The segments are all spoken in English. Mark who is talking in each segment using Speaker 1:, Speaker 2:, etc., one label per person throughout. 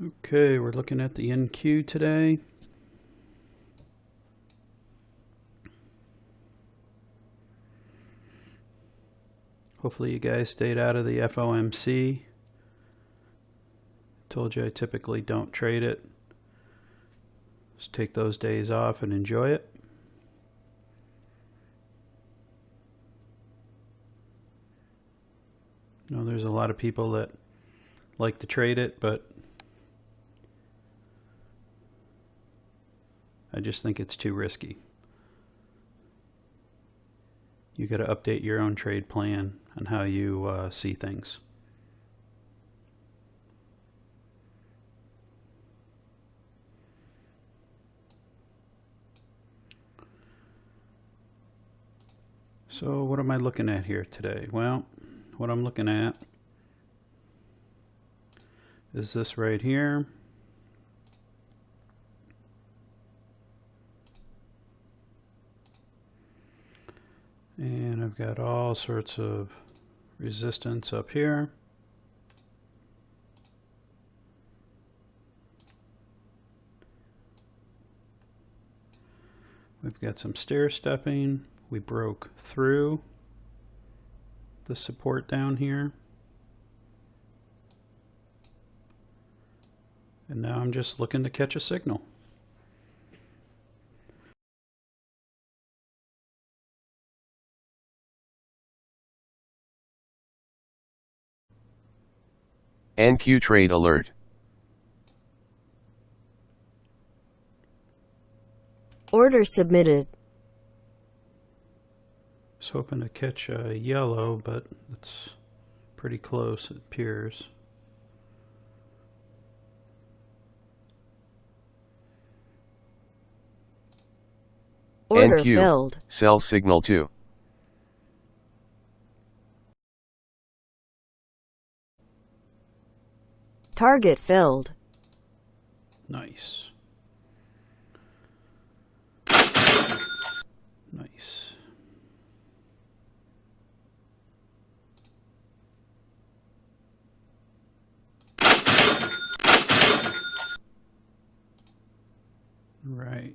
Speaker 1: Okay, we're looking at the NQ today. Hopefully you guys stayed out of the FOMC. Told you I typically don't trade it. Just take those days off and enjoy it. You know, there's a lot of people that like to trade it, but I just think it's too risky. You got to update your own trade plan on how you see things. So what am I looking at here today? Well, what I'm looking at is this right here. And I've got all sorts of resistance up here. We've got some stair stepping. We broke through the support down here. And now I'm just looking to catch a signal.
Speaker 2: NQ trade alert.
Speaker 3: Order submitted.
Speaker 1: I was hoping to catch a yellow, but it's pretty close, it appears.
Speaker 3: Order
Speaker 2: NQ,
Speaker 3: filled.
Speaker 2: sell signal 2.
Speaker 3: Target filled.
Speaker 1: Nice. Nice. Right.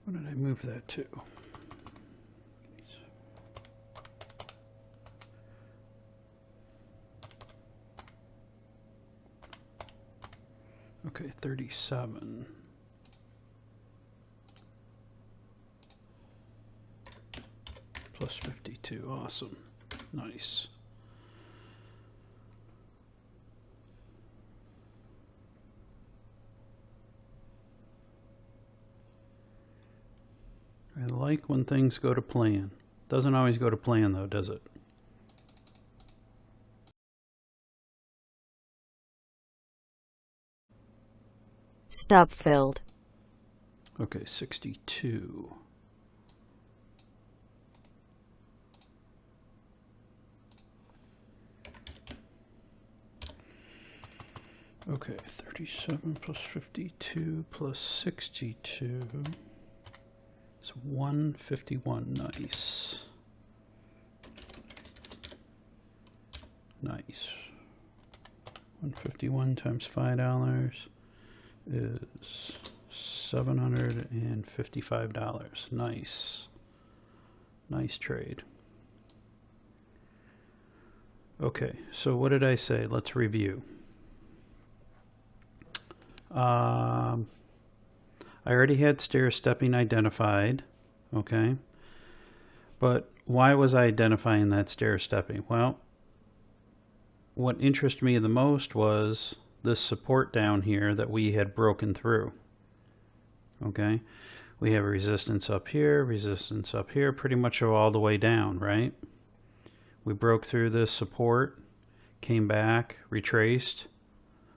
Speaker 1: What did I move that to? Okay, 37. Plus 52, awesome. Nice. I like when things go to plan. Doesn't always go to plan though, does it?
Speaker 3: Stop filled.
Speaker 1: Okay, 62. Okay, 37 plus 52 plus 62 is 151. Nice. Nice. 151 times $5 is $755. Nice. Nice trade. Okay, so what did I say? Let's review. I already had stair stepping identified, okay, but why was I identifying that stair stepping? Well, what interested me the most was this support down here that we had broken through. Okay, we have a resistance up here, pretty much all the way down, right? We broke through this support, came back, retraced,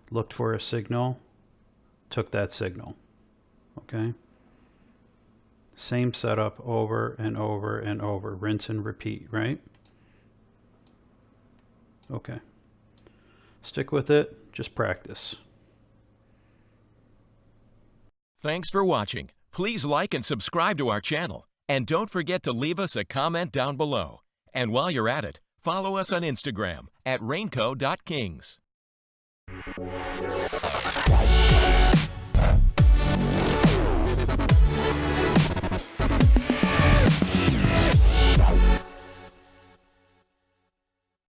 Speaker 1: looked for a signal, took that signal. Okay, same setup over and over and over, rinse and repeat, right? Okay, stick with it, just practice.
Speaker 4: Thanks for watching. Please like and subscribe to our channel. And don't forget to leave us a comment down below. And while you're at it, follow us on Instagram at Renko.Kings.